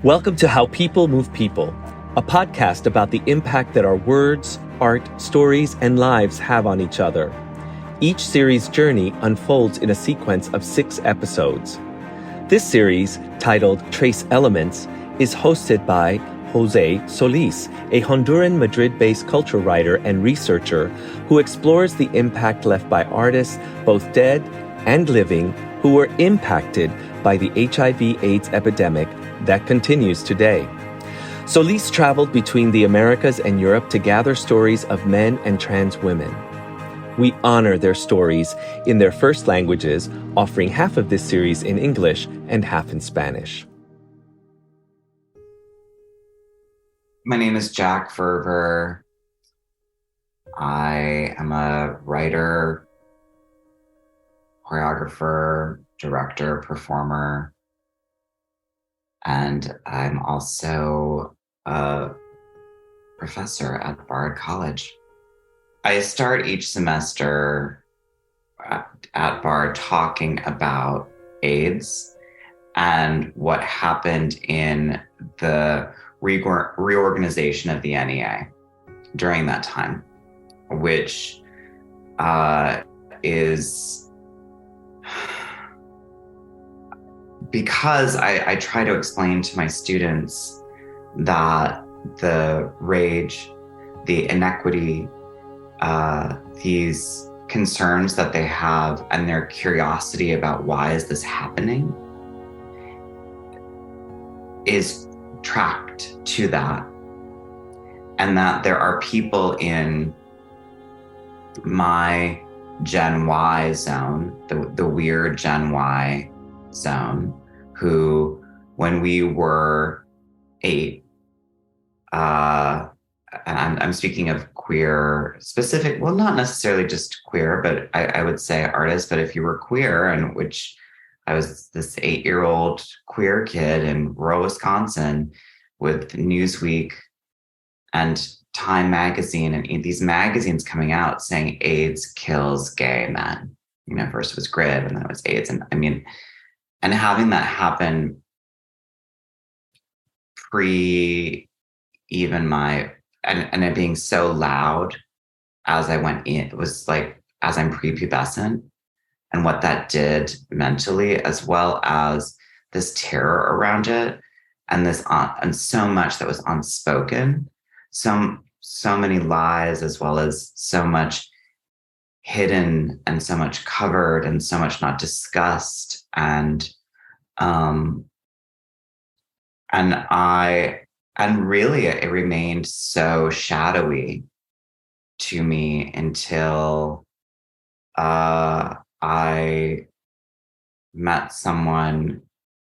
Welcome to How People Move People, a podcast about the impact that our words, art, stories, and lives have on each other. Each series' journey unfolds in a sequence of 6 episodes. This series, titled Trace Elements, is hosted by Jose Solís, a Honduran Madrid-based culture writer and researcher who explores the impact left by artists, both dead and living, who were impacted by the HIV/AIDS epidemic that continues today. Solís traveled between the Americas and Europe to gather stories of men and trans women. We honor their stories in their first languages, offering half of this series in English and half in Spanish. My name is Jack Ferver. I am a writer, choreographer, director, performer, and I'm also a professor at Bard College. I start each semester at Bard talking about AIDS and what happened in the reorganization of the NEA during that time, which is because I try to explain to my students that the rage, the inequity, these concerns that they have and their curiosity about why is this happening is tracked to that. And that there are people in my Gen Y zone, the weird Gen Y zone, who, when we were 8, and I'm speaking of queer specific, well, not necessarily just queer, but I would say artists, but if you were queer, and which I was this 8-year-old queer kid in rural Wisconsin with Newsweek and Time magazine, and these magazines coming out saying AIDS kills gay men. You know, first it was Grid and then it was AIDS. And and having that happen pre even my, and it being so loud as I went in, it was like as I'm prepubescent, and what that did mentally, as well as this terror around it, and and so much that was unspoken, so many lies, as well as so much hidden and so much covered and so much not discussed, and really it remained so shadowy to me until I met someone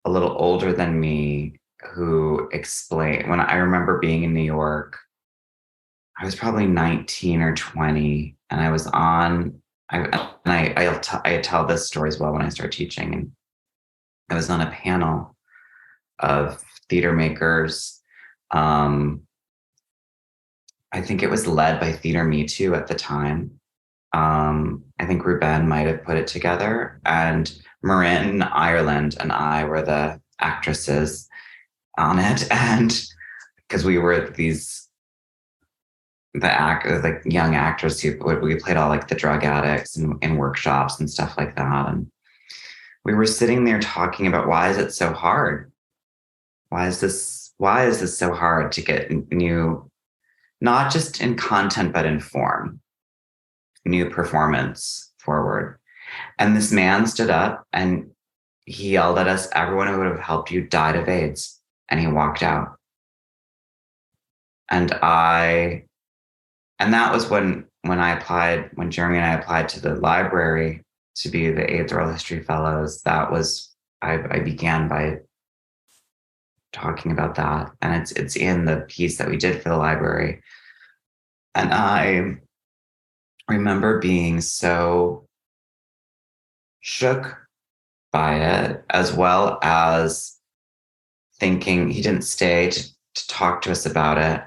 a little older than me who explained, when I remember being in New York, I was probably 19 or 20, and I was on, I tell this story as well when I start teaching, and I was on a panel of theater makers. I think it was led by Theater Me Too at the time. I think Ruben might have put it together, and Marin Ireland and I were the actresses on it, and because we were like young actors who we played all like the drug addicts in workshops and stuff like that, and we were sitting there talking about, why is it so hard? Why is this so hard to get new, not just in content, but in form, new performance forward? And this man stood up and he yelled at us, "Everyone who would have helped you died of AIDS." And he walked out. And that was when Jeremy and I applied to the library to be the AIDS Oral History Fellows. That was, I began by talking about that, and it's in the piece that we did for the library. And I remember being so shook by it, as well as thinking he didn't stay to talk to us about it.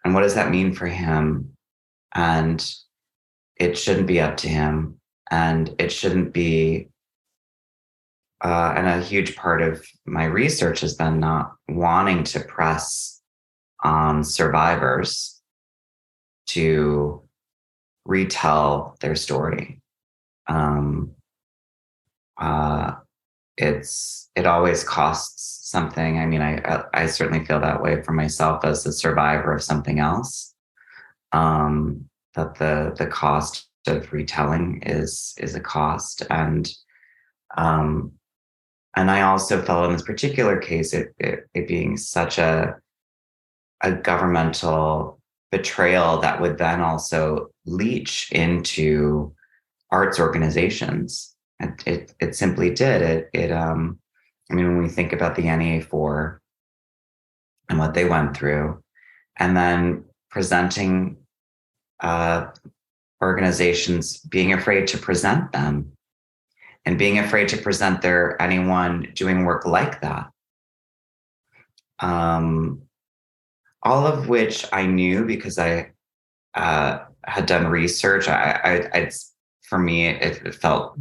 And what does that mean for him? And it shouldn't be up to him. And it shouldn't be and a huge part of my research has been not wanting to press on survivors to retell their story. Um, uh, it always costs something. I mean, I certainly feel that way for myself as a survivor of something else. That the cost of retelling is a cost, um, and I also felt in this particular case, it being such a governmental betrayal that would then also leach into arts organizations. It simply did. I mean, when we think about the NEA4 and what they went through, and then presenting uh, organizations being afraid to present them and being afraid to present anyone doing work like that. Um, all of which I knew because I had done research. For me, it felt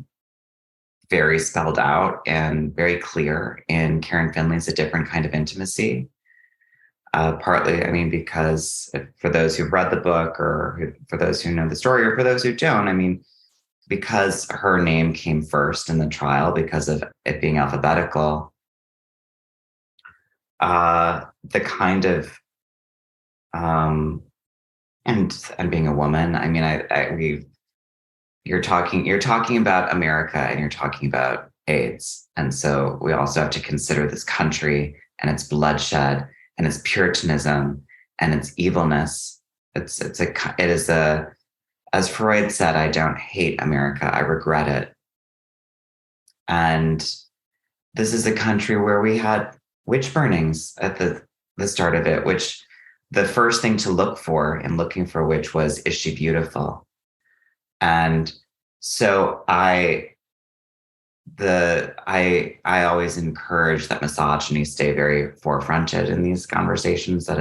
very spelled out and very clear in Karen Finley's A Different Kind of Intimacy. Partly, I mean, because for those who've read the book or for those who know the story or for those who don't, I mean, because her name came first in the trial because of it being alphabetical, the kind of and being a woman, I mean, you're talking about America and you're talking about AIDS, and so we also have to consider this country and its bloodshed and its puritanism and its evilness. It is a, as Freud said, I don't hate America, I regret it. And this is a country where we had witch burnings at the start of it, which the first thing to look for in looking for a witch was, is she beautiful? And so I always encourage that misogyny stay very forefronted in these conversations, that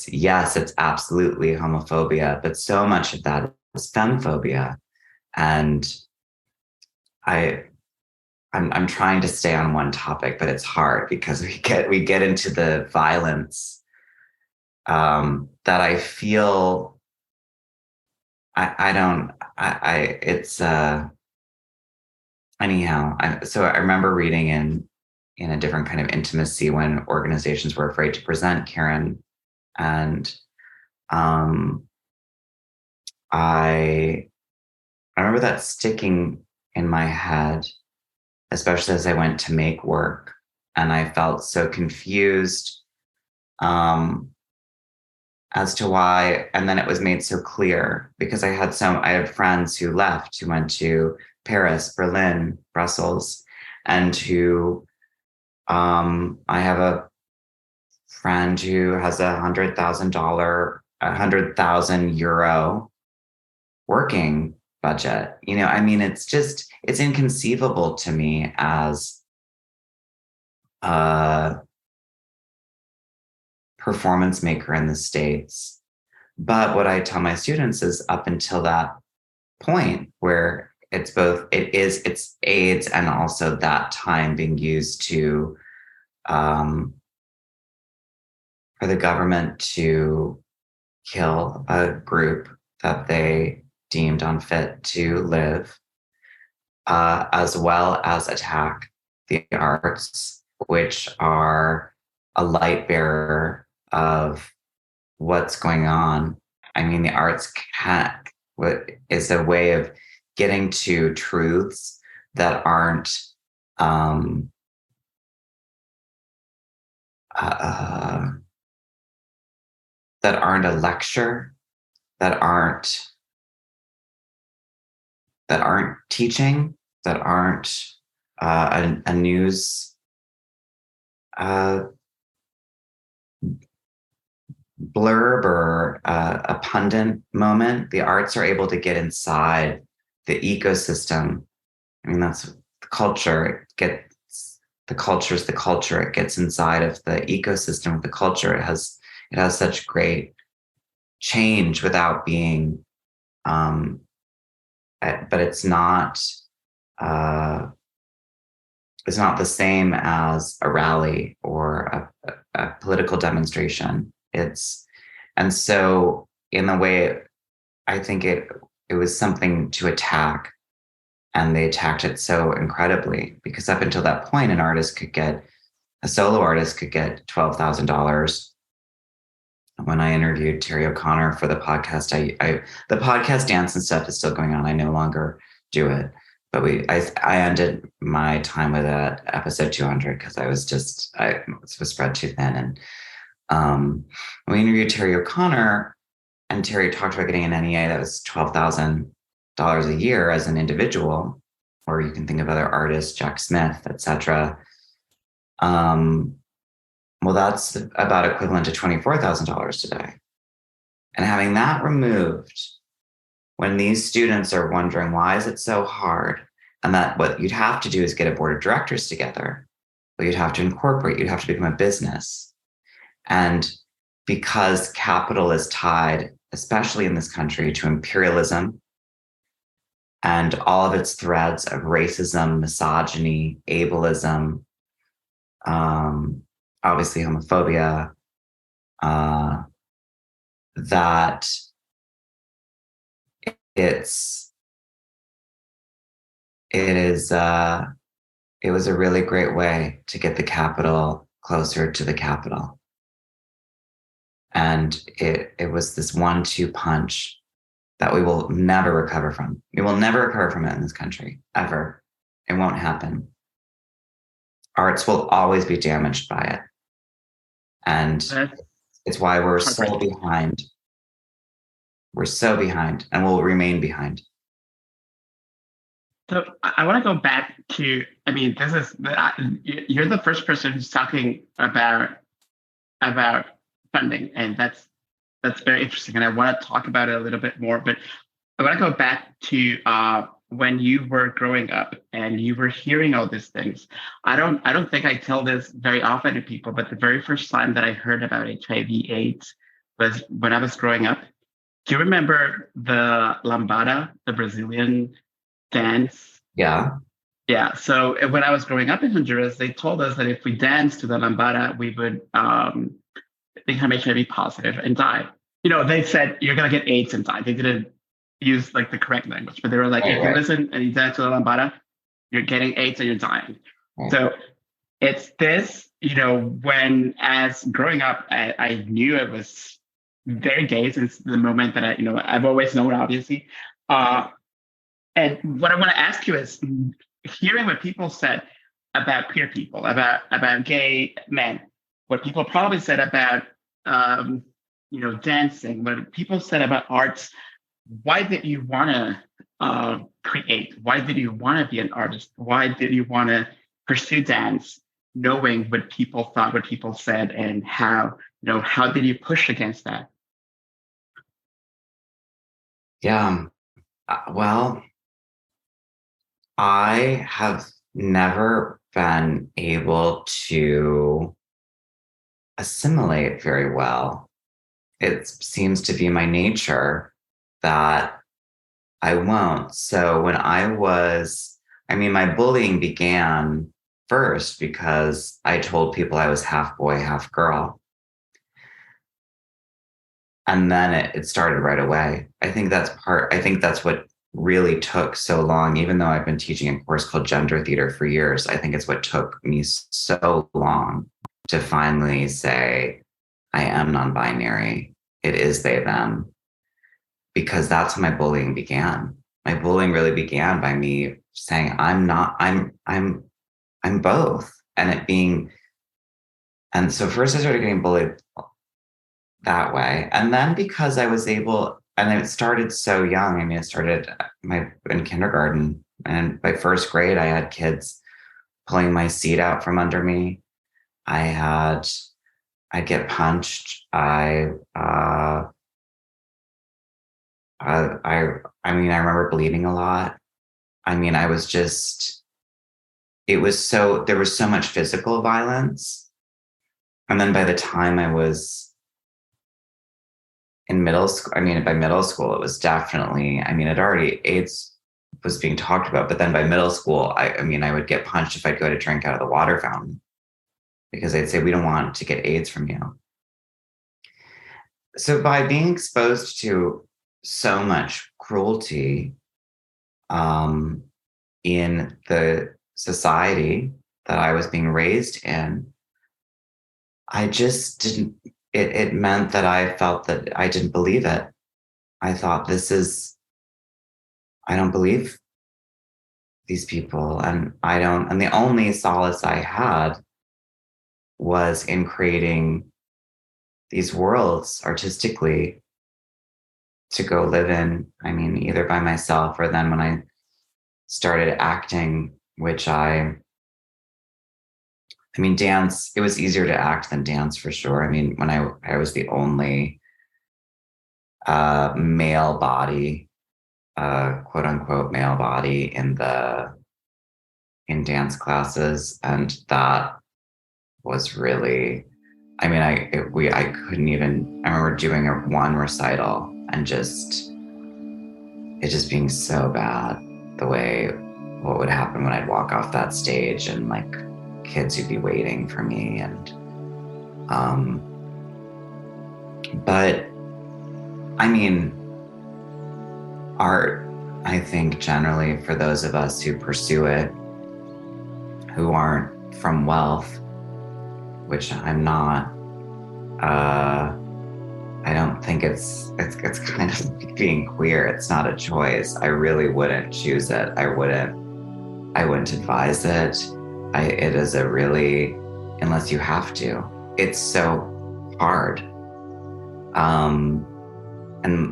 yes, it's absolutely homophobia, but so much of that is femphobia. And I'm trying to stay on one topic, but it's hard because we get into the violence that I feel it's anyhow. So I remember reading in A Different Kind of Intimacy when organizations were afraid to present Karen, and I remember that sticking in my head, especially as I went to make work, and I felt so confused as to why. And then it was made so clear because I had friends who left, who went to Paris, Berlin, Brussels, and I have a friend who has €100,000 working budget. I mean, it's inconceivable to me as a performance maker in the States. But what I tell my students is, up until that point where it's AIDS and also that time being used to for the government to kill a group that they deemed unfit to live, as well as attack the arts, which are a light bearer of what's going on. I mean, the arts is a way of getting to truths that aren't a lecture, that aren't teaching, that aren't a news blurb or a pundit moment. The arts are able to get inside the ecosystem. I mean, that's the culture. The culture is the culture. It gets inside of the ecosystem of the culture. It has such great change without being, but it's not is not the same as a rally or a political demonstration. And so in the way, I think it was something to attack, and they attacked it so incredibly, because up until that point, a solo artist could get $12,000. When I interviewed Terry O'Connor for the podcast, the podcast Dance and Stuff is still going on. I no longer do it, but I ended my time with it at episode 200 because I was spread too thin. And we interviewed Terry O'Connor, and Terry talked about getting an NEA that was $12,000 a year as an individual, or you can think of other artists, Jack Smith, etc. Well, that's about equivalent to $24,000 today. And having that removed, when these students are wondering, why is it so hard? And that what you'd have to do is get a board of directors together. But you'd have to incorporate, you'd have to become a business. And because capital is tied, especially in this country, to imperialism and all of its threads of racism, misogyny, ableism, obviously homophobia, that it was a really great way to get the capital closer to the capital. And it was this 1-2 punch that we will never recover from. We will never recover from it in this country, ever. It won't happen. Arts will always be damaged by it. And it's why we're so behind. We're so behind, and we'll remain behind. So I want to go back to, I mean, you're the first person who's talking about funding, and that's very interesting. And I want to talk about it a little bit more, but I want to go back to when you were growing up and you were hearing all these things. I don't think I tell this very often to people, but the very first time that I heard about HIV/AIDS was when I was growing up. Do you remember the lambada, the Brazilian dance? Yeah. Yeah. So when I was growing up in Honduras, they told us that if we danced to the lambada, we would become HIV positive and die. You know, they said you're gonna get AIDS and die. They didn't use like the correct language, but they were like, if you listen and you dance to the lambada, you're getting AIDS and you're dying. Right. So it's this, you know, when as growing up, I knew it was very gay since the moment that I've always known, obviously. And what I want to ask you is, hearing what people said about queer people, about gay men, what people probably said about dancing, what people said about arts. Why did you want to create? Why did you want to be an artist? Why did you want to pursue dance, knowing what people thought, what people said, and how did you push against that? Yeah, well, I have never been able to assimilate very well. It seems to be my nature that I won't. So when my bullying began first because I told people I was half boy, half girl. And then it started right away. I think that's what really took so long, even though I've been teaching a course called gender theater for years. I think it's what took me so long to finally say, I am non-binary. It is they, them. Because that's how my bullying began. My bullying really began by me saying, I'm both. And so first I started getting bullied that way. And then because I was able, and it started so young. I mean, it started in kindergarten, and by first grade, I had kids pulling my seat out from under me. I'd get punched. I remember bleeding a lot. I mean, there was so much physical violence. And then by the time I was in middle school, by middle school, it was definitely, AIDS was being talked about. But then by middle school, I mean, I would get punched if I'd go to drink out of the water fountain because they'd say, we don't want to get AIDS from you. So by being exposed to so much cruelty in the society that I was being raised in, I just didn't, it meant that I felt that I didn't believe it. I thought, I don't believe these people, and the only solace I had was in creating these worlds artistically to go live in. I mean, either by myself or then when I started acting, which I mean, dance, it was easier to act than dance for sure. I mean, when I was the only male body, quote unquote male body in dance classes. And that was really, I mean, I couldn't even, I remember doing one recital and it just being so bad, what would happen when I'd walk off that stage and like kids who'd be waiting for me. And, but I mean, art, I think generally for those of us who pursue it, who aren't from wealth, which I'm not, I don't think it's kind of like being queer. It's not a choice. I really wouldn't choose it. I wouldn't advise it. It is a really, unless you have to, it's so hard. And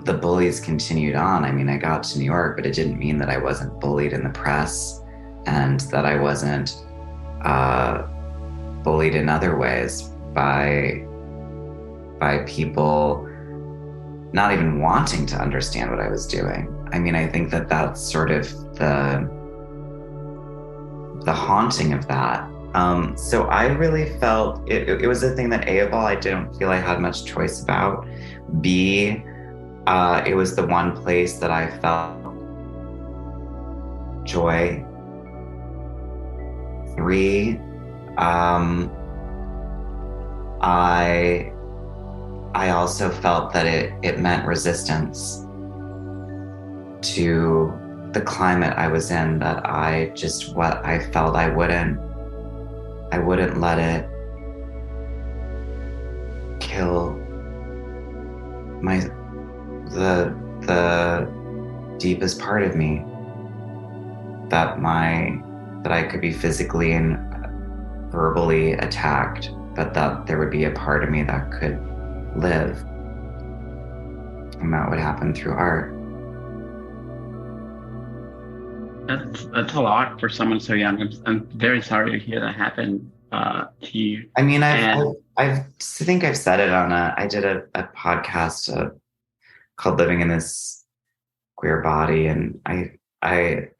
the bullies continued on. I mean, I got to New York, but it didn't mean that I wasn't bullied in the press and that I wasn't bullied in other ways by people not even wanting to understand what I was doing. I mean, I think that that's sort of the haunting of that. So I really felt it was a thing that A, of all, I didn't feel I had much choice about. B, it was the one place that I felt joy. 3, I also felt that it meant resistance to the climate I was in, that I felt I wouldn't let it kill the deepest part of me, that I could be physically and verbally attacked, but that there would be a part of me that could live, and that would happen through art. That's a lot for someone so young. I'm very sorry to hear that happen to you. I mean, I think I've said it I did a podcast called Living in This Queer Body, and I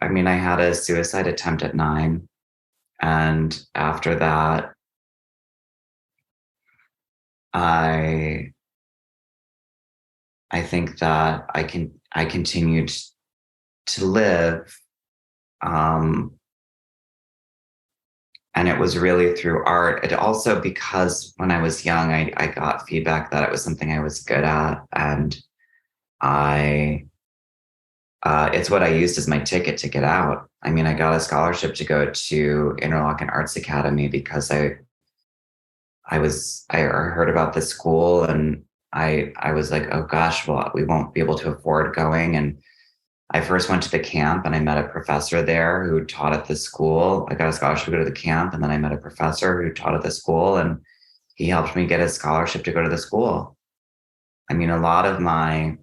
mean, I had a suicide attempt at 9, and after that, I think that I continued to live, and it was really through art. It also, because when I was young, I got feedback that it was something I was good at, and it's what I used as my ticket to get out. I mean, I got a scholarship to go to Interlochen Arts Academy because I heard about this school, and I was like, oh gosh, well, we won't be able to afford going. And I first went to the camp, and I met a professor there who taught at the school. I got a scholarship to go to the camp, and then I met a professor who taught at the school, and he helped me get a scholarship to go to the school. I mean, a lot of my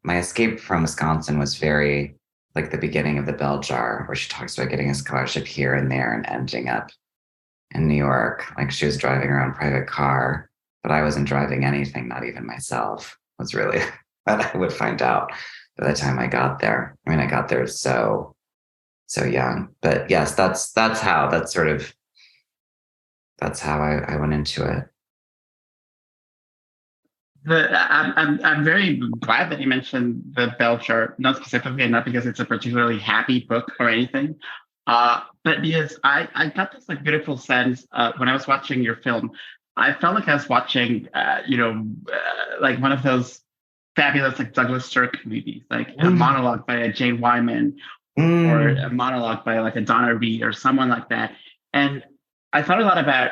escape from Wisconsin was very like the beginning of the bell jar, where she talks about getting a scholarship here and there and ending up in New York. Like, she was driving her own private car, but I wasn't driving anything, not even myself. Was really what I would find out by the time I got there. I mean, I got there so young, but yes, that's how I went into it. I'm very glad that you mentioned the Bell chart, not specifically, and not because it's a particularly happy book or anything, but because I got this like beautiful sense when I was watching your film. I felt like I was watching, like one of those fabulous like Douglas Sirk movies, like a monologue by a Jane Wyman or a monologue by like a Donna Reed or someone like that. And I thought a lot about,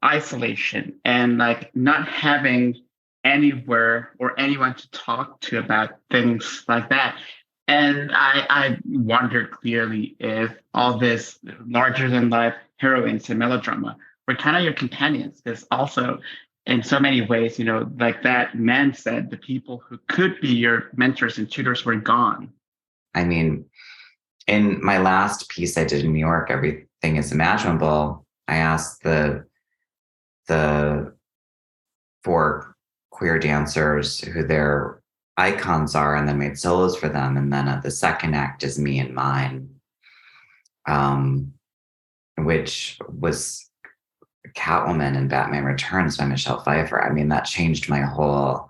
isolation and like not having anywhere or anyone to talk to about things like that. And I wondered clearly if all this larger than life heroines and melodrama were kind of your companions, because also in so many ways, like that man said, the people who could be your mentors and tutors were gone. I mean, in my last piece I did in New York, Everything is Imaginable, I asked the 4 queer dancers who their icons are and then made solos for them. And then the second act is me and mine, which was Catwoman in Batman Returns by Michelle Pfeiffer. I mean, that changed my whole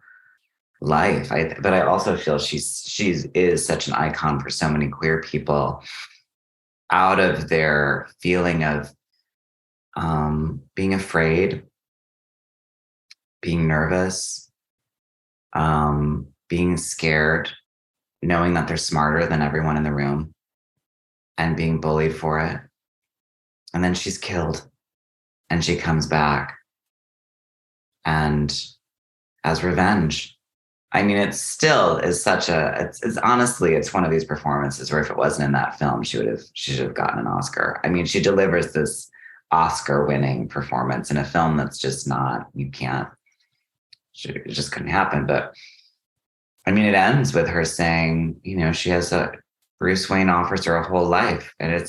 life. But I also feel she is such an icon for so many queer people out of their feeling of being afraid, being nervous, being scared, knowing that they're smarter than everyone in the room, and being bullied for it. And then she's killed, and she comes back, and as revenge. I mean, it still is such it's honestly, it's one of these performances where if it wasn't in that film, she should have gotten an Oscar. I mean, she delivers this Oscar-winning performance in a film that's just not, it just couldn't happen. But I mean, it ends with her saying, she has Bruce Wayne offers her a whole life. And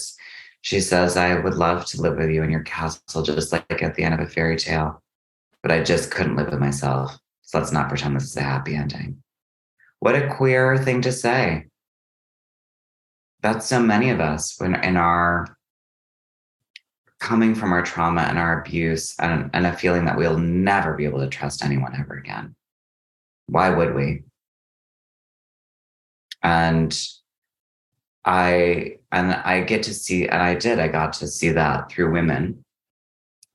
she says, I would love to live with you in your castle, just like at the end of a fairy tale, but I just couldn't live with myself. So let's not pretend this is a happy ending. What a queer thing to say. That's so many of us when in our coming from our trauma and our abuse and a feeling that we'll never be able to trust anyone ever again. Why would we? And I get to see, and I got to see that through women.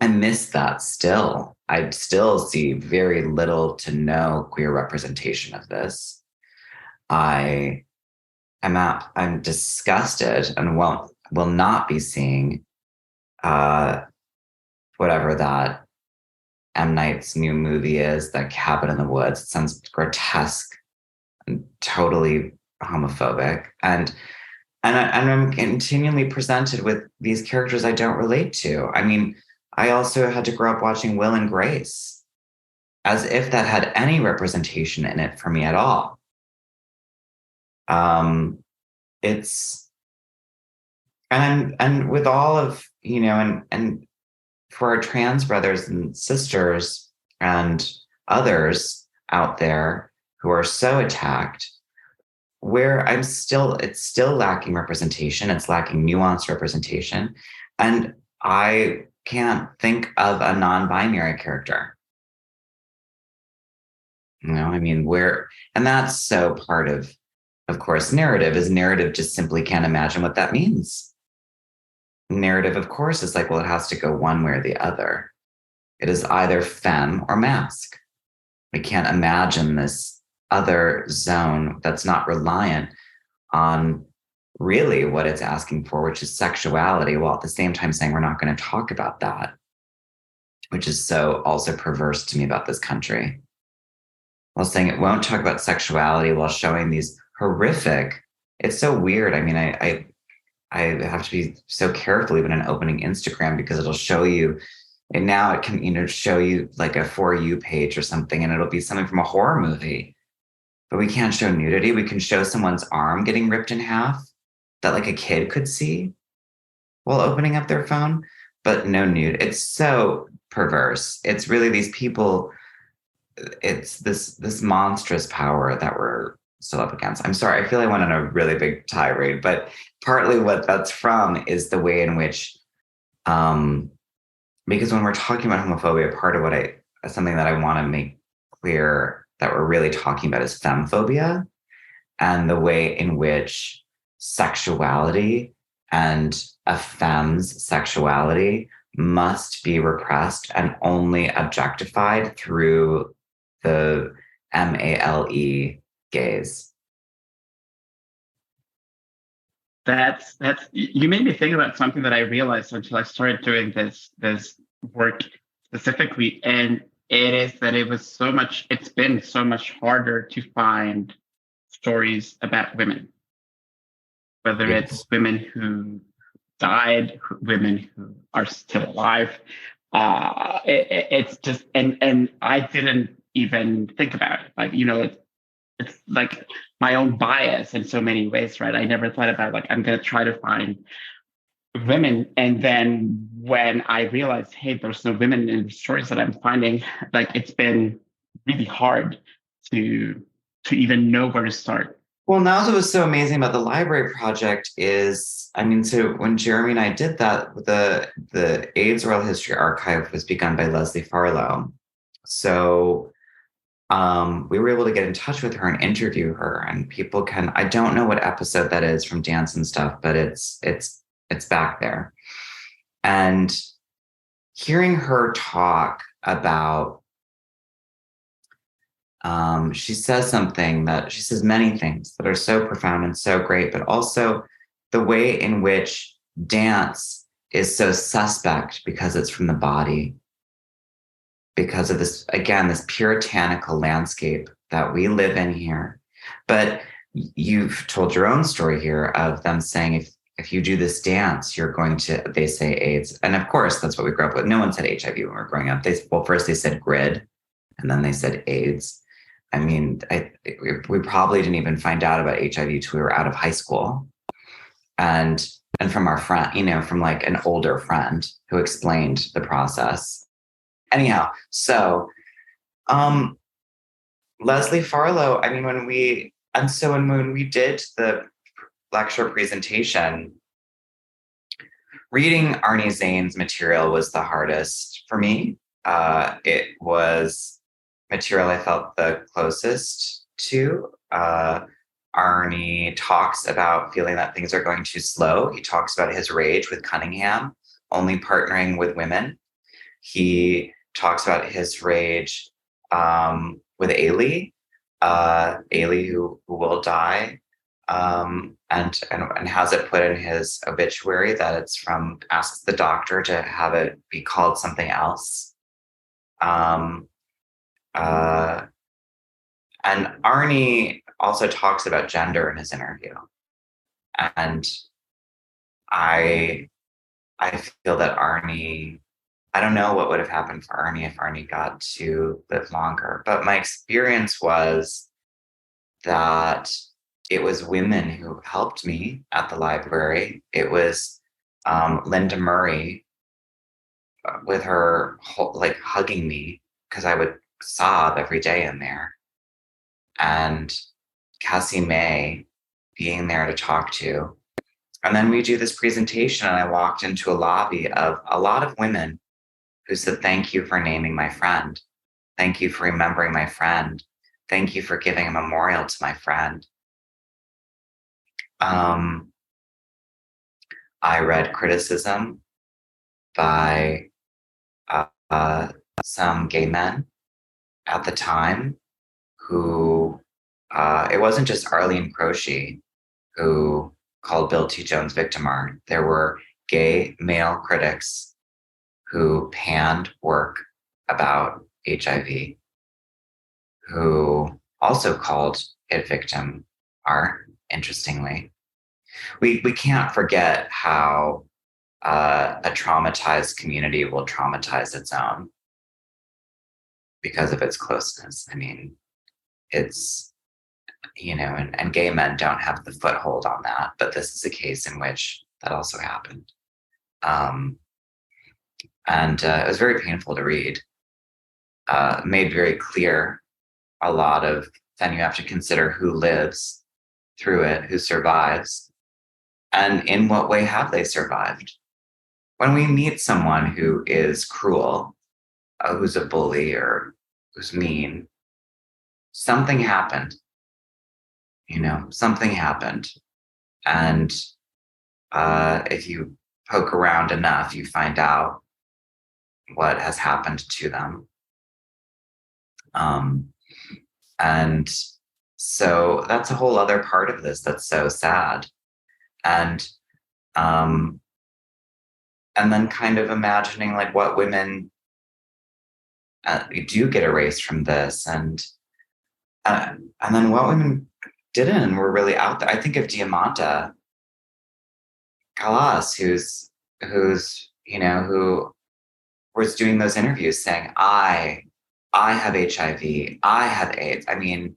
I miss that still. I still see very little to no queer representation of this. I'm disgusted and will not be seeing whatever that M. Night's new movie is, that Cabin in the Woods. It sounds grotesque and totally homophobic. And I'm continually presented with these characters I don't relate to. I mean, I also had to grow up watching Will and Grace, as if that had any representation in it for me at all. It's and with all of, and for our trans brothers and sisters and others out there who are so attacked, where it's still lacking representation. It's lacking nuanced representation. And I can't think of a non-binary character. I mean, and that's so part of course, narrative just simply can't imagine what that means. Narrative, of course, is like, well, it has to go one way or the other. It is either femme or masc. We can't imagine this other zone that's not reliant on really what it's asking for, which is sexuality, while at the same time saying we're not going to talk about that, which is so also perverse to me about this country. While saying it won't talk about sexuality while showing these horrific, it's so weird. I mean, I have to be so careful even in opening Instagram, because it'll show you, and now it can, show you like a For You page or something, and it'll be something from a horror movie. But we can't show nudity. We can show someone's arm getting ripped in half that like a kid could see while opening up their phone, but no nude. It's so perverse. It's really these people, it's this monstrous power that we're still up against. I'm sorry, I feel I went on a really big tirade, but partly what that's from is the way in which, because when we're talking about homophobia, part of something that I want to make clear that we're really talking about is femphobia, and the way in which sexuality and a femme's sexuality must be repressed and only objectified through the MALE gaze. That's you made me think about something that I realized until I started doing this work specifically, and it is that it's been so much harder to find stories about women, whether it's women who died, women who are still alive. It's just, and I didn't even think about it. Like, it's like my own bias in so many ways, right? I never thought about like, I'm going to try to find women. And then when I realized, hey, there's no women in the stories that I'm finding, like it's been really hard to even know where to start. Well, now what was so amazing about the library project is, so when Jeremy and I did that, the AIDS Oral History Archive was begun by Leslie Farlow. So we were able to get in touch with her and interview her, and people can, I don't know what episode that is from Dance and Stuff, but it's back there. And hearing her talk about, she says many things that are so profound and so great, but also the way in which dance is so suspect because it's from the body, because of this, again, this puritanical landscape that we live in here. But you've told your own story here of them saying, if you do this dance, you're going to, they say AIDS. And of course, that's what we grew up with. No one said HIV when we were growing up. First they said GRID, and then they said AIDS. We probably didn't even find out about HIV till we were out of high school. And from our friend, from like an older friend who explained the process. Anyhow, so Leslie Farlow, when we did the lecture presentation, reading Arnie Zane's material was the hardest for me. It was material I felt the closest to. Arnie talks about feeling that things are going too slow. He talks about his rage with Cunningham, only partnering with women. He talks about his rage with Ailey, who will die, and has it put in his obituary that it's from, asks the doctor to have it be called something else. And Arnie also talks about gender in his interview. And I feel that Arnie, I don't know what would have happened for Arnie if Arnie got to live longer. But my experience was that it was women who helped me at the library. It was Linda Murray with her hugging me because I would sob every day in there. And Cassie May being there to talk to. And then we do this presentation, and I walked into a lobby of a lot of women who said, thank you for naming my friend. Thank you for remembering my friend. Thank you for giving a memorial to my friend. I read criticism by some gay men at the time who, it wasn't just Arlene Crochy who called Bill T. Jones victim art. There were gay male critics who panned work about HIV, who also called it victim art, interestingly. We can't forget how a traumatized community will traumatize its own because of its closeness. It's, and gay men don't have the foothold on that, but this is a case in which that also happened. And it was very painful to read. Made very clear a lot of, then you have to consider who lives through it, who survives, and in what way have they survived. When we meet someone who is cruel, who's a bully or who's mean, something happened. Something happened. And if you poke around enough, you find out what has happened to them. And so that's a whole other part of this that's so sad. And then kind of imagining like what women do get erased from this, and then what women didn't and were really out there. I think of Diamanta Calas, who was doing those interviews saying, I have HIV, I have AIDS. I mean,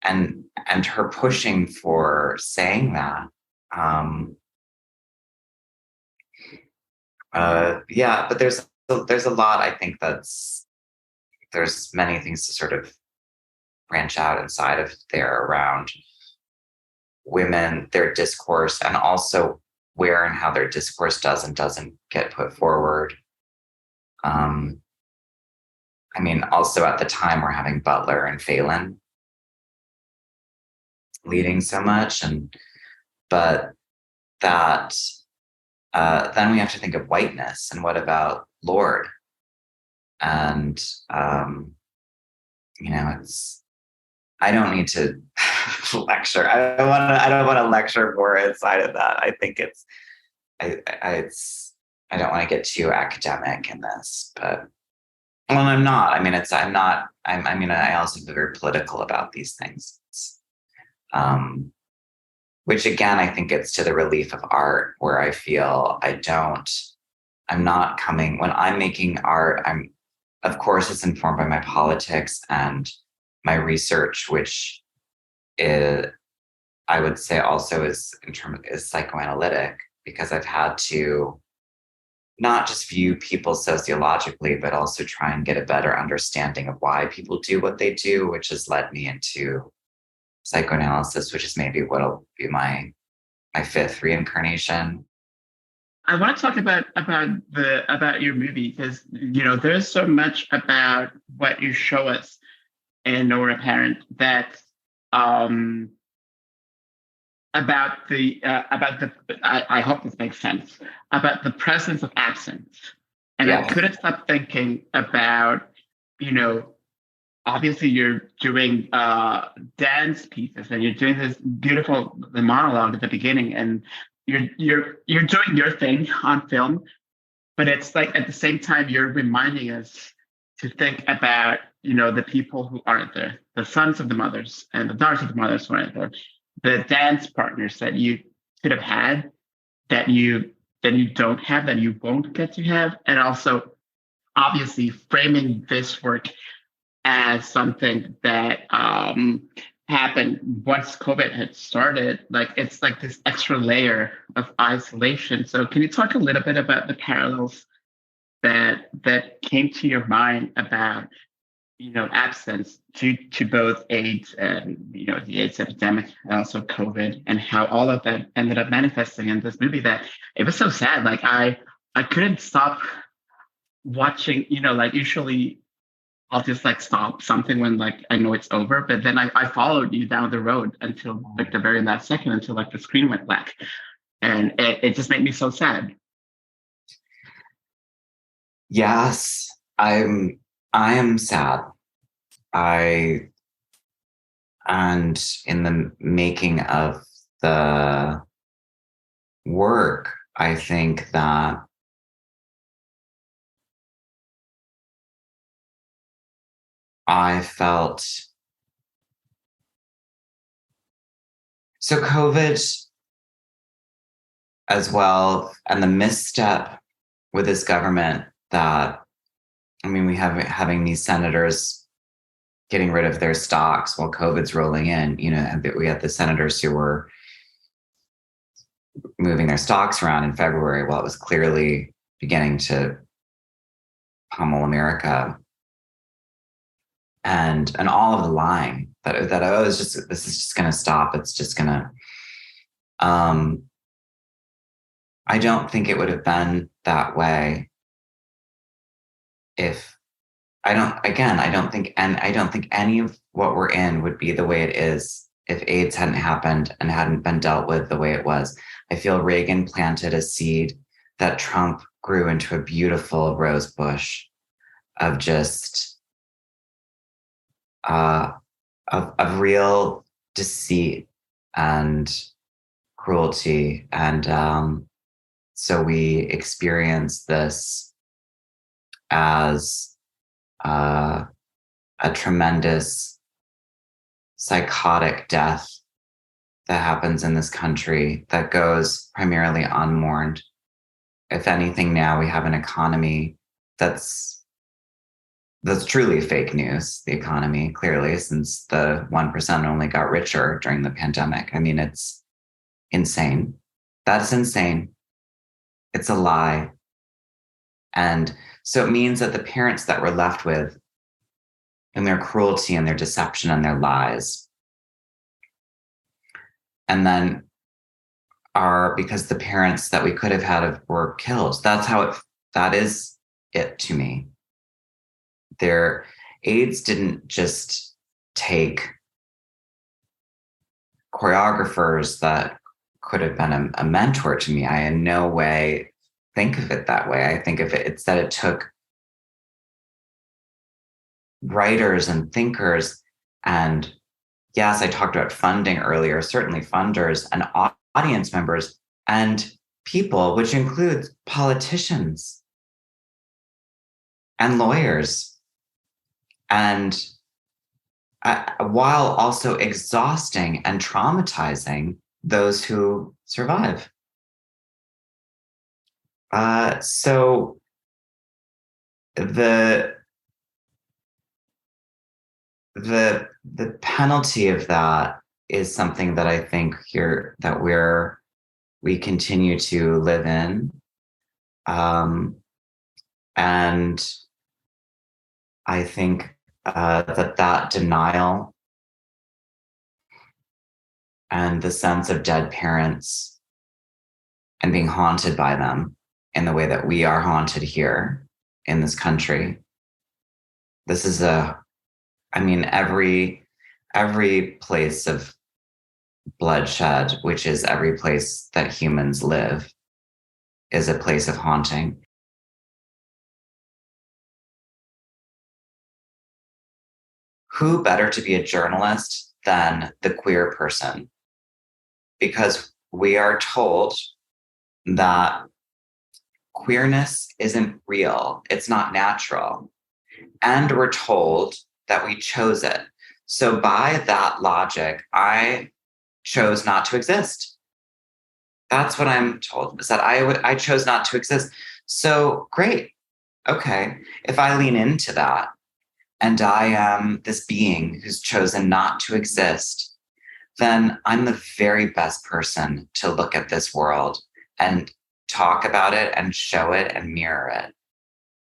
and her pushing for saying that. But there's a lot, I think, there's many things to sort of branch out inside of there around women, their discourse, and also where and how their discourse does and doesn't get put forward. I mean, also at the time we're having Butler and Phelan leading so much, but that then we have to think of whiteness, and what about Lord? And it's, I don't need to lecture. I don't want to lecture more inside of that. I think I don't want to get too academic in this, but I'm not. I mean, I also feel very political about these things. Which again, I think gets to the relief of art, where I feel I'm not coming, when I'm making art, of course, it's informed by my politics and my research, which I would say also is psychoanalytic, because I've had to not just view people sociologically, but also try and get a better understanding of why people do what they do, which has led me into psychoanalysis, which is maybe what'll be my fifth reincarnation. I want to talk about your movie, because there's so much about what you show us in Nowhere Apparent that about the I hope this makes sense, about the presence of absence. And I couldn't stop thinking about, obviously you're doing dance pieces, and you're doing this beautiful monologue at the beginning, and you're doing your thing on film, but it's like at the same time you're reminding us to think about the people who aren't there, the sons of the mothers and the daughters of the mothers who aren't there, the dance partners that you could have had, that you don't have, that you won't get to have, and also obviously framing this work as something that happened once COVID had started. Like, it's like this extra layer of isolation. So can you talk a little bit about the parallels that came to your mind about absence to both AIDS and the AIDS epidemic, and also COVID, and how all of that ended up manifesting in this movie? That it was so sad. Like I couldn't stop watching. Like usually I'll just like stop something when like I know it's over, but then I followed you down the road until like the very last second, until like the screen went black, and it just made me so sad. Yes, I am sad. And in the making of the work, I think that I felt so COVID as well, and the misstep with this government that, we have having these senators getting rid of their stocks while COVID's rolling in. We had the senators who were moving their stocks around in February while it was clearly beginning to pummel America. And all of the lying that this is just going to stop. It's just going to. I don't think it would have been that way if I don't think any of what we're in would be the way it is if AIDS hadn't happened and hadn't been dealt with the way it was. I feel Reagan planted a seed that Trump grew into a beautiful rose bush of just of real deceit and cruelty. And so we experience this as a tremendous psychotic death that happens in this country that goes primarily unmourned. If anything, now we have an economy that's truly fake news, the economy, clearly, since the 1% only got richer during the pandemic. I mean, it's insane. That's insane. It's a lie. And so it means that the parents that we're left with, and their cruelty and their deception and their lies, and then because the parents that we could have had were killed. That is it to me. Their AIDS didn't just take choreographers that could have been a mentor to me. I in no way think of it that way. I think of it's that it took writers and thinkers, and yes, I talked about funding earlier, certainly funders and audience members and people, which includes politicians and lawyers, and while also exhausting and traumatizing those who survive. So the penalty of that is something that I think we continue to live in, and I think that denial and the sense of dead parents and being haunted by them in the way that we are haunted here in this country. This is every place of bloodshed, which is every place that humans live, is a place of haunting. Who better to be a journalist than the queer person? Because we are told that queerness isn't real, it's not natural. And we're told that we chose it. So by that logic, I chose not to exist. That's what I'm told, is that I chose not to exist. So great. Okay. If I lean into that and I am this being who's chosen not to exist, then I'm the very best person to look at this world and talk about it and show it and mirror it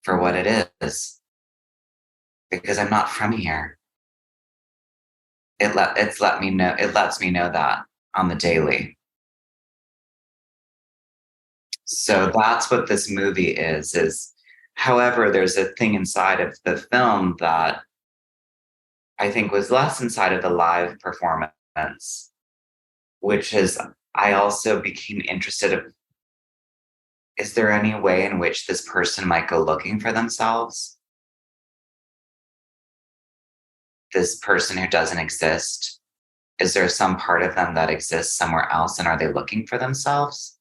for what it is. Because I'm not from here. It lets me know that on the daily. So that's what this movie is. However, there's a thing inside of the film that I think was less inside of the live performance, which is I also became interested in, is there any way in which this person might go looking for themselves? This person who doesn't exist, is there some part of them that exists somewhere else, and are they looking for themselves?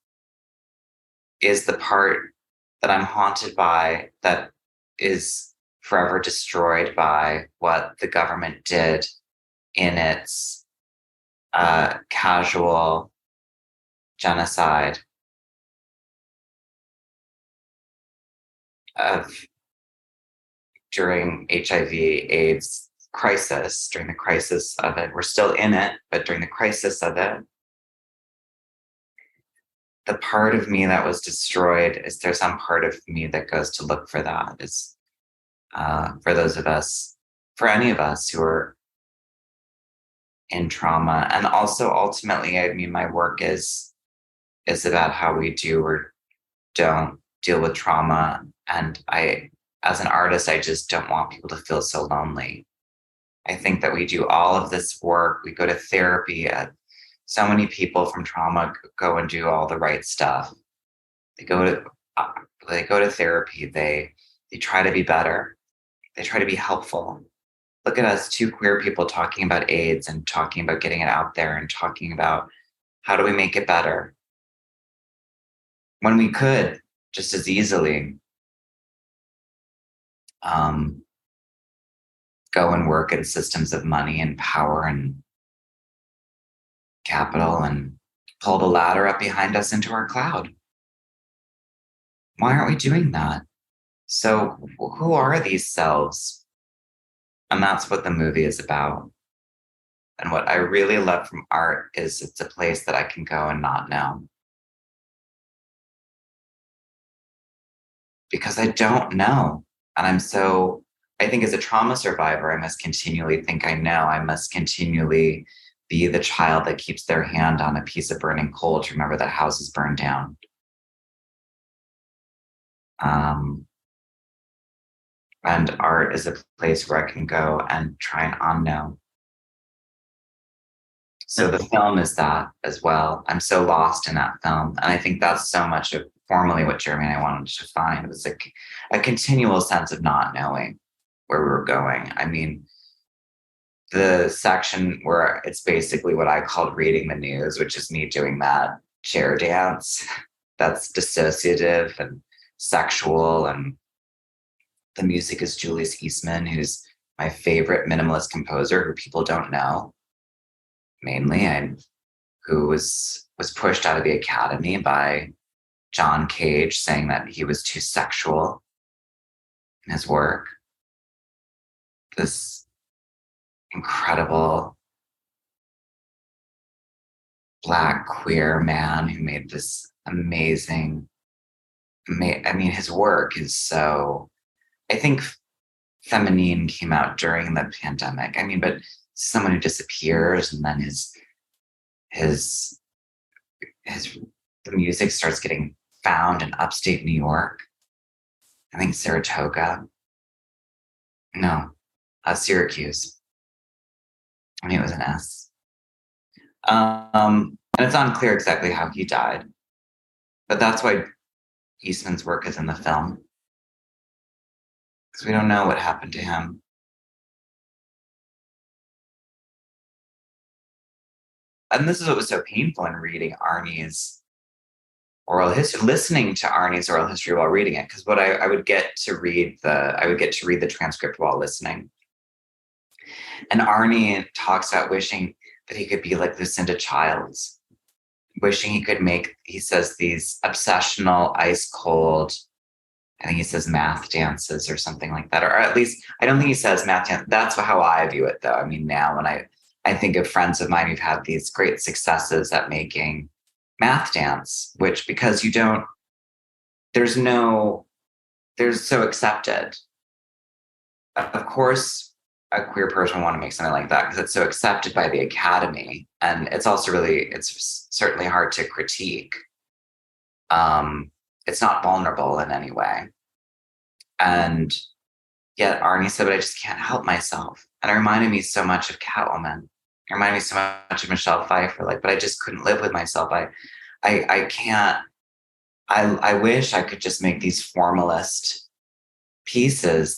Is the part that I'm haunted by that is forever destroyed by what the government did in its casual genocide during HIV/AIDS crisis, during the crisis of it? We're still in it, but during the crisis of it, the part of me that was destroyed, is there some part of me that goes to look for that? Is for those of us, for any of us who are in trauma. And also ultimately, I mean, my work is about how we do or don't deal with trauma. And I as an artist, I just don't want people to feel so lonely. I think that we do all of this work. We go to therapy. So many people from trauma go and do all the right stuff. They go to therapy. They try to be better. They try to be helpful. Look at us, two queer people talking about AIDS and talking about getting it out there and talking about how do we make it better when we could just as easily go and work in systems of money and power and capital and pull the ladder up behind us into our cloud. Why aren't we doing that? So who are these selves? And that's what the movie is about. And what I really love from art is it's a place that I can go and not know. Because I don't know. And I think as a trauma survivor, I must continually think I know. I must continually be the child that keeps their hand on a piece of burning coal to remember that house is burned down. And art is a place where I can go and try and unknow. So the film is that as well. I'm so lost in that film. And I think that's so much of formally what Jeremy and I wanted to find. It was like a continual sense of not knowing where we were going. I mean, the section where it's basically what I called reading the news, which is me doing that chair dance that's dissociative and sexual. And the music is Julius Eastman, who's my favorite minimalist composer who people don't know, mainly, and who was pushed out of the academy by John Cage, saying that he was too sexual in his work. This incredible Black queer man who made this amazing, his work is so, I think Feminine came out during the pandemic. But someone who disappears and then the music starts getting found in upstate New York. I think Saratoga. No, Syracuse. It was an S. And it's unclear exactly how he died. But that's why Eastman's work is in the film. Because we don't know what happened to him. And this is what was so painful in reading Arnie's oral history, listening to Arnie's oral history while reading it. Because what I would get to read the transcript while listening. And Arnie talks about wishing that he could be like Lucinda Childs, wishing he could he says these obsessional, ice cold, I think he says math dances or something like that. Or at least, I don't think he says math dance. That's how I view it, though. Now when I think of friends of mine who've had these great successes at making math dance, which because they're so accepted. Of course, a queer person would want to make something like that because it's so accepted by the academy. And it's also it's certainly hard to critique. It's not vulnerable in any way. And yet Arnie said, but I just can't help myself. And it reminded me so much of Catwoman. It reminded me so much of Michelle Pfeiffer, but I just couldn't live with myself. I can't, I wish I could just make these formalist pieces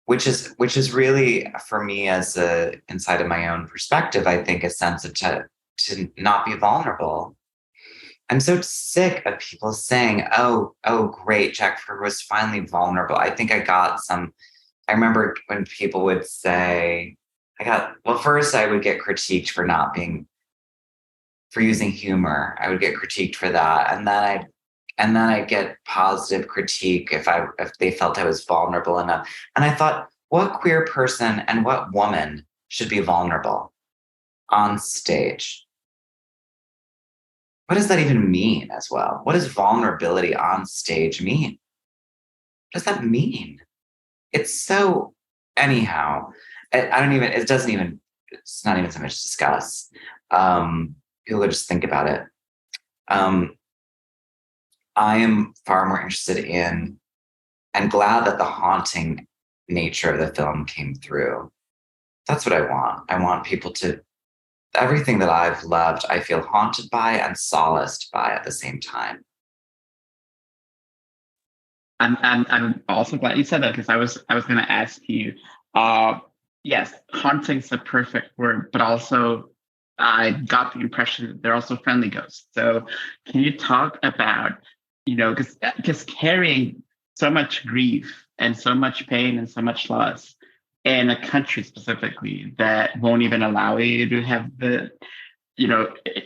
which is really for me as inside of my own perspective, I think a sense of to not be vulnerable. I'm so sick of people saying, oh, great, Jack Ferver was finally vulnerable. I think I remember when people would say, first I would get critiqued for using humor. I would get critiqued for that. And then I'd get positive critique if they felt I was vulnerable enough. And I thought, what queer person and what woman should be vulnerable on stage? What does that even mean as well? What does vulnerability on stage mean? What does that mean? It's so, anyhow, it's not even so much to discuss. People would just think about it. I am far more interested in and glad that the haunting nature of the film came through. That's what I want. I want people to, everything that I've loved, I feel haunted by and solaced by at the same time. I'm also glad you said that, because I was going to ask you. Yes, haunting's the perfect word, but also I got the impression that they're also friendly ghosts. So can you talk about, because carrying so much grief and so much pain and so much loss in a country specifically that won't even allow you to have the,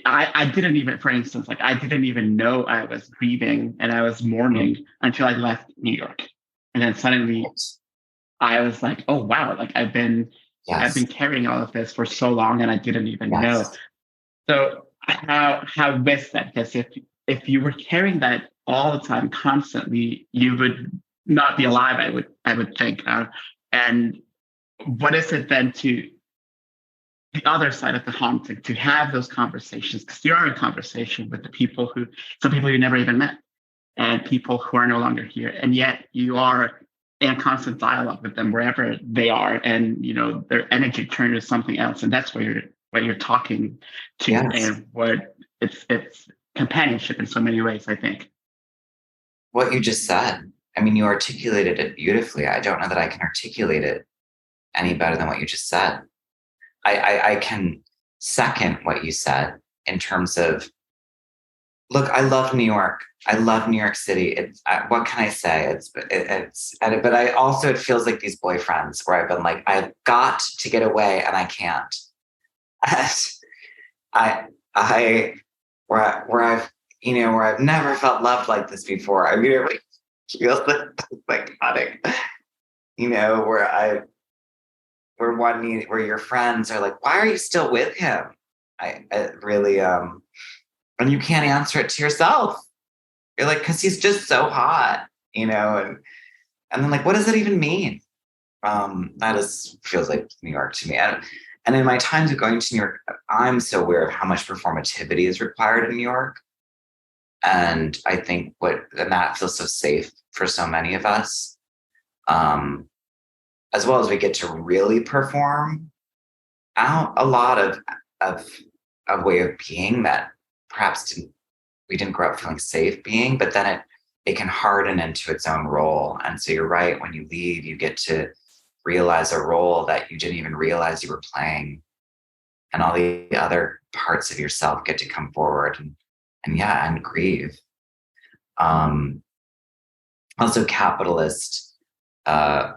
I didn't even, for instance, like I didn't even know I was grieving and I was mourning until I left New York. And then suddenly I was like, oh wow, like I've been carrying all of this for so long and I didn't even know. So how is that? Because if you were carrying that all the time, constantly, you would not be alive, I would think. And what is it then to the other side of the haunting, to have those conversations? Because you are in conversation with some people you never even met, and people who are no longer here, and yet you are in a constant dialogue with them wherever they are, and their energy turned to something else, and that's where you're talking to, and what it's companionship in so many ways, I think. What you just said, I mean, you articulated it beautifully. I don't know that I can articulate it any better than what you just said. I can second what you said in terms of, look, I love New York. I love New York City. What can I say? But I also, it feels like these boyfriends where I've been like, I've got to get away and I can't. Where I've never felt loved like this before. I mean, it really feels psychotic, where your friends are like, why are you still with him? I really, and you can't answer it to yourself. You're like, because he's just so hot, and then like, what does that even mean? Feels like New York to me. And in my times of going to New York, I'm so aware of how much performativity is required in New York. And I think that feels so safe for so many of us. As well as we get to really perform out a lot of a way of being that perhaps we didn't grow up feeling safe being, but then it can harden into its own role. And so you're right, when you leave, you get to realize a role that you didn't even realize you were playing. And all the other parts of yourself get to come forward and grieve. Also, capitalist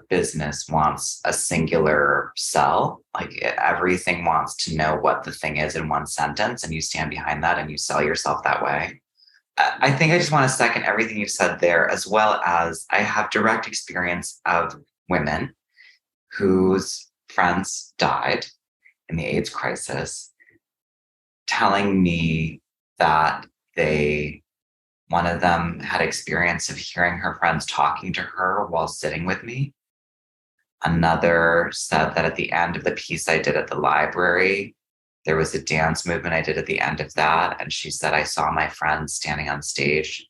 business wants a singular sell. Like everything wants to know what the thing is in one sentence, and you stand behind that and you sell yourself that way. I think I just want to second everything you've said there, as well as I have direct experience of women whose friends died in the AIDS crisis, telling me that one of them had experience of hearing her friends talking to her while sitting with me. Another said that at the end of the piece I did at the library, there was a dance movement I did at the end of that. And she said, I saw my friends standing on stage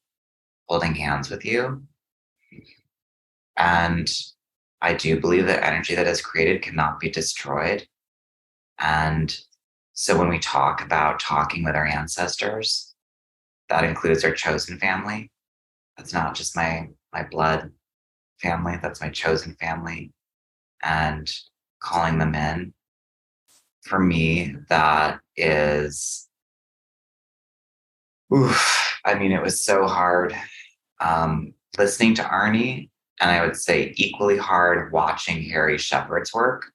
holding hands with you. And I do believe that energy that is created cannot be destroyed. And so when we talk about talking with our ancestors, that includes our chosen family. That's not just my blood family, that's my chosen family. And calling them in, for me, that is, it was so hard listening to Arnie, and I would say equally hard watching Harry Shepard's work.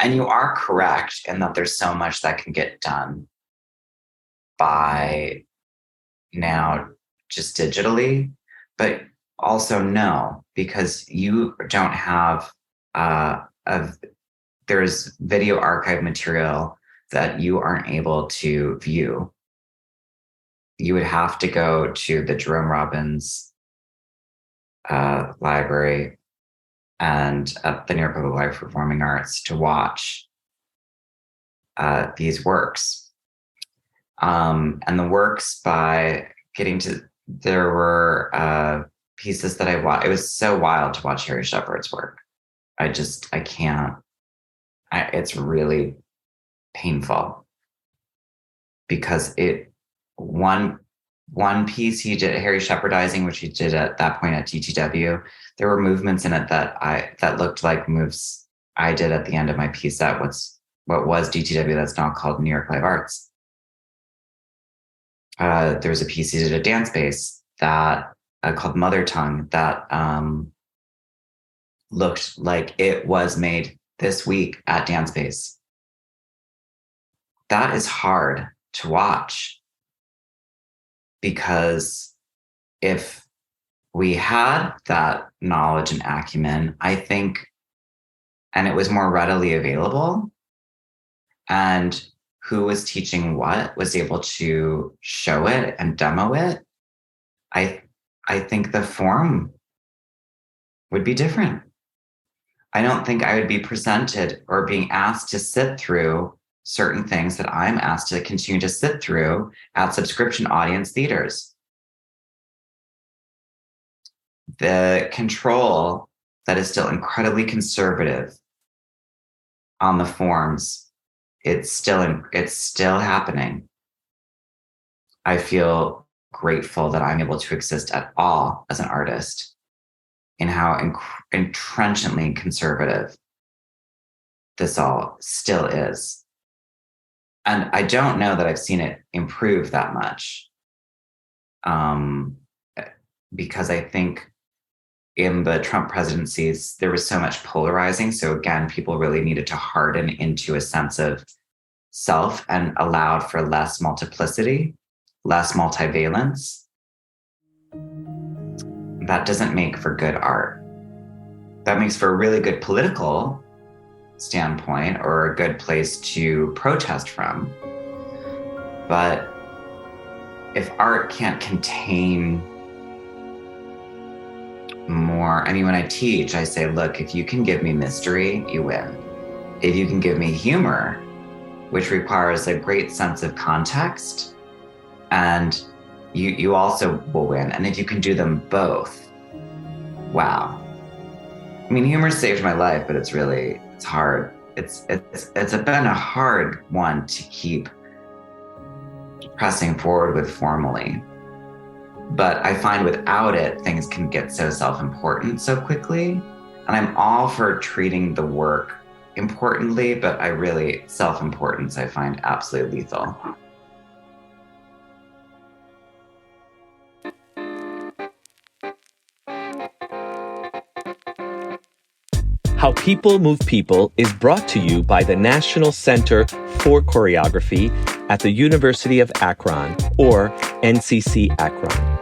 And you are correct in that there's so much that can get done by now just digitally, but also no, because you don't have there's video archive material that you aren't able to view. You would have to go to the Jerome Robbins library and at the New York Public Library for Performing Arts to watch these works. And the works there were pieces that I watched. It was so wild to watch Harry Shepherd's work. I can't. It's really painful because one piece he did, Harry Shepherdizing, which he did at that point at DTW, there were movements in it that looked like moves I did at the end of my piece at what was DTW that's now called New York Live Arts. There was a piece he did at Dance Space that called Mother Tongue that looked like it was made this week at Dance Space. That is hard to watch because if we had that knowledge and acumen, I think, and it was more readily available, and who was teaching what was able to show it and demo it, I think the form would be different. I don't think I would be presented or being asked to sit through certain things that I'm asked to continue to sit through at subscription audience theaters. The control that is still incredibly conservative on the forms, it's still happening. I feel grateful that I'm able to exist at all as an artist in how entrenchantly conservative this all still is. And I don't know that I've seen it improve that much. Because I think in the Trump presidencies, there was so much polarizing. So again, people really needed to harden into a sense of self and allowed for less multiplicity, less multivalence. That doesn't make for good art. That makes for a really good political standpoint or a good place to protest from. But if art can't contain more, I mean, when I teach, I say, look, if you can give me mystery, you win. If you can give me humor, which requires a great sense of context, and you also will win. And if you can do them both, wow. I mean, humor saved my life, but it's hard. It's been a hard one to keep pressing forward with formally. But I find without it, things can get so self-important so quickly. And I'm all for treating the work importantly, but self-importance I find absolutely lethal. How People Move People is brought to you by the National Center for Choreography at the University of Akron, or NCC Akron.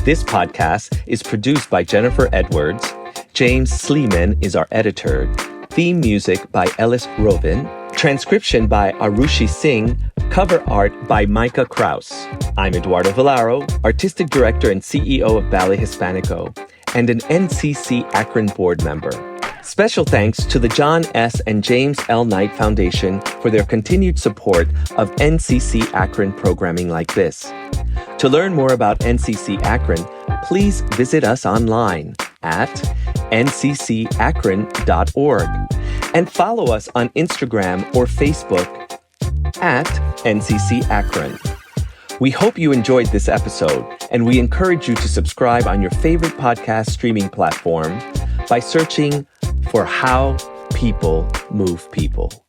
This podcast is produced by Jennifer Edwards. James Sleeman is our editor. Theme music by Ellis Rovin. Transcription by Arushi Singh. Cover art by Micah Kraus. I'm Eduardo Villaro, Artistic Director and CEO of Ballet Hispanico, and an NCC Akron board member. Special thanks to the John S. and James L. Knight Foundation for their continued support of NCC Akron programming like this. To learn more about NCC Akron, please visit us online at nccakron.org and follow us on Instagram or Facebook at NCC Akron. We hope you enjoyed this episode, and we encourage you to subscribe on your favorite podcast streaming platform by searching for How People Move People.